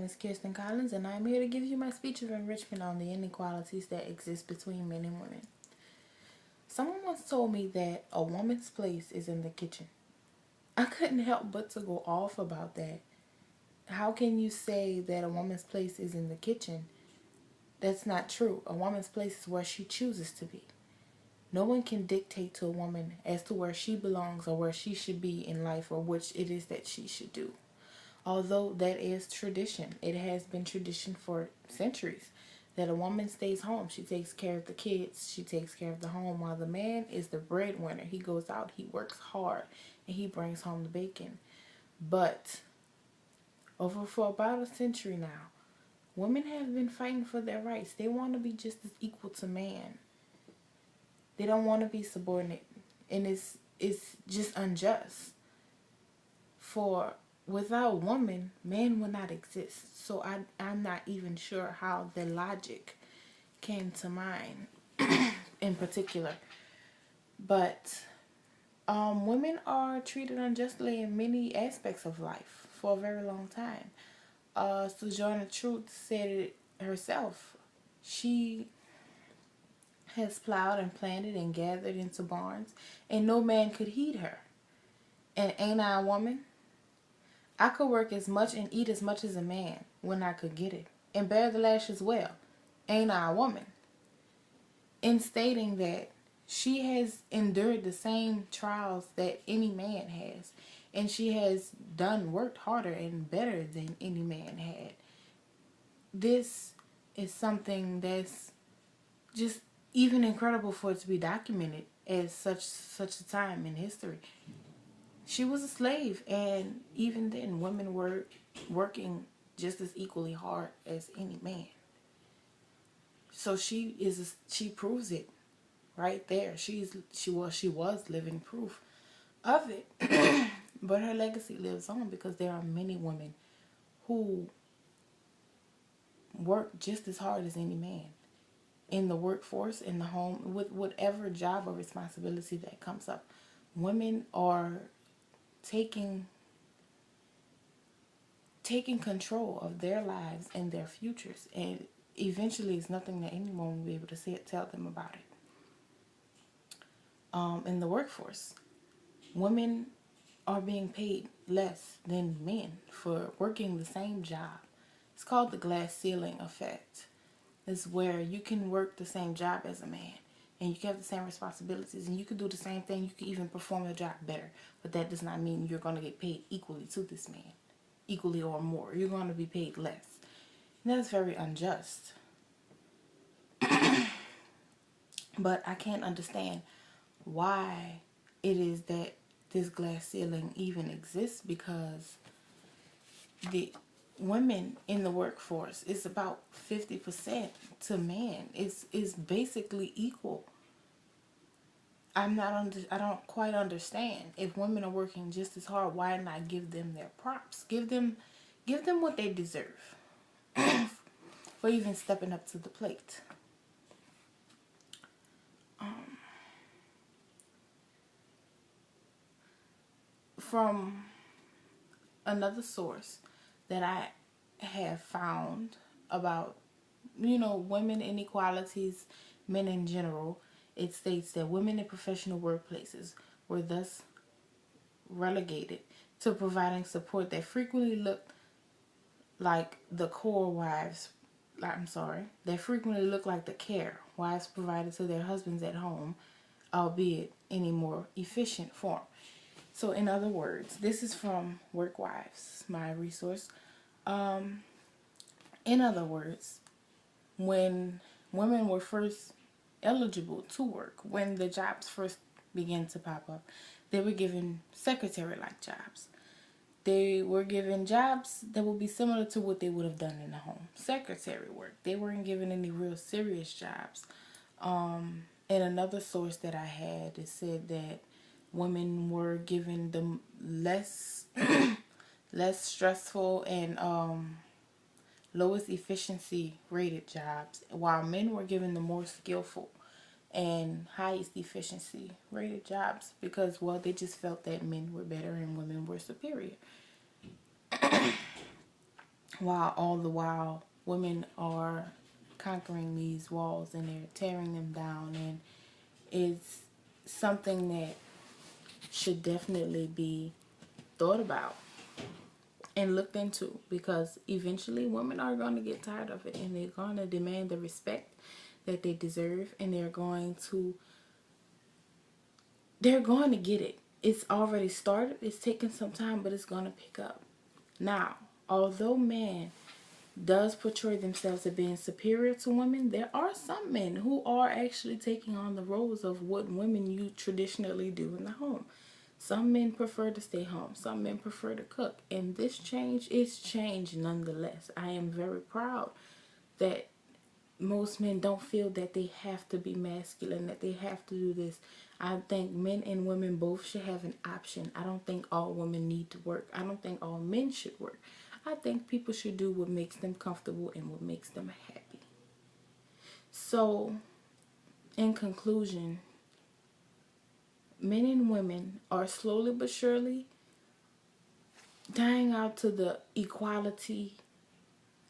is Kirsten Collins, and I'm here to give you my speech of enrichment on the inequalities that exist between men and women. Someone once told me that a woman's place is in the kitchen. I couldn't help but to go off about that. How can you say that a woman's place is in the kitchen? That's not true. A woman's place is where she chooses to be. No one can dictate to a woman as to where she belongs or where she should be in life or which it is that she should do. Although that is tradition, it has been tradition for centuries that a woman stays home. She takes care of the kids, she takes care of the home, while the man is the breadwinner. He goes out, he works hard, and he brings home the bacon. But over for about a century now, women have been fighting for their rights. They want to be just as equal to man. They don't want to be subordinate, and it's just unjust. For without woman, man will not exist. So I'm not even sure how the logic came to mind in particular. But women are treated unjustly in many aspects of life for a very long time. Sojourner Truth said it herself. She has plowed and planted and gathered into barns, and no man could heed her. And ain't I a woman? I could work as much and eat as much as a man when I could get it, and bear the lash as well. Ain't I a woman? In stating that she has endured the same trials that any man has, and she has worked harder and better than any man had. This is something that's just even incredible for it to be documented as such a time in history. She was a slave, and even then women were working just as equally hard as any man. So she proves it right there. She was living proof of it. But her legacy lives on because there are many women who work just as hard as any man in the workforce, in the home, with whatever job or responsibility that comes up. Women are taking control of their lives and their futures, and eventually it's nothing that anyone will be able to tell them about it. In the workforce, women are being paid less than men for working the same job. It's called the glass ceiling effect. It's where you can work the same job as a man, and you can have the same responsibilities, and you can do the same thing. You can even perform your job better, but that does not mean you're going to get paid equally to this man, equally or more. You're going to be paid less, and that's very unjust. But I can't understand why it is that this glass ceiling even exists, because the women in the workforce is about 50% to man. It's basically equal. I don't quite understand. If women are working just as hard, why not give them their props? Give them what they deserve for even stepping up to the plate. From another source that I have found about, women inequalities, men in general, it states that women in professional workplaces were thus relegated to providing support that frequently looked like the care wives provided to their husbands at home, albeit in a more efficient form. So in other words, this is from Work Wives, my resource. In other words, when women were first eligible to work, when the jobs first began to pop up, they were given secretary-like jobs. They were given jobs that would be similar to what they would have done in the home. Secretary work. They weren't given any real serious jobs. In another source that I had, it said that women were given the less stressful and lowest efficiency rated jobs, while men were given the more skillful and highest efficiency rated jobs, because, well, they just felt that men were better and women were superior. while all the while women are conquering these walls and they're tearing them down, and it's something that should definitely be thought about and looked into, because eventually women are going to get tired of it and they're going to demand the respect that they deserve, and they're going to get it. It's already started. It's taking some time, but it's going to pick up. Now, although man does portray themselves as being superior to women, there are some men who are actually taking on the roles of what women you traditionally do in the home. Some men prefer to stay home. Some men prefer to cook. And this change is change nonetheless. I am very proud that most men don't feel that they have to be masculine, that they have to do this. I think men and women both should have an option. I don't think all women need to work. I don't think all men should work. I think people should do what makes them comfortable and what makes them happy. So, in conclusion, men and women are slowly but surely dying out to the equality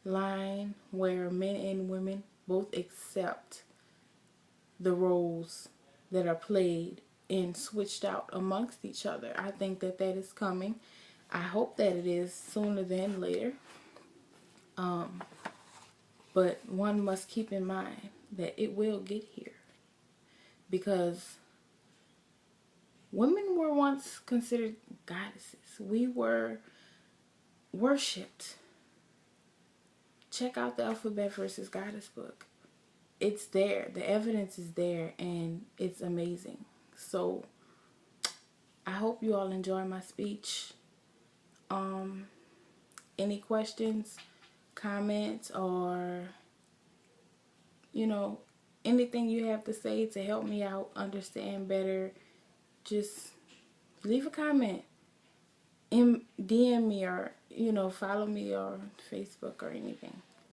line where men and women both accept the roles that are played and switched out amongst each other. I think that that is coming. I hope that it is sooner than later. But one must keep in mind that it will get here, because women were once considered goddesses. We were worshipped. Check out the Alphabet versus Goddess book. It's there. The evidence is there, and it's amazing. So I hope you all enjoy my speech. Any questions, comments, or anything you have to say to help me out understand better, just leave a comment, DM me, or follow me on Facebook or anything.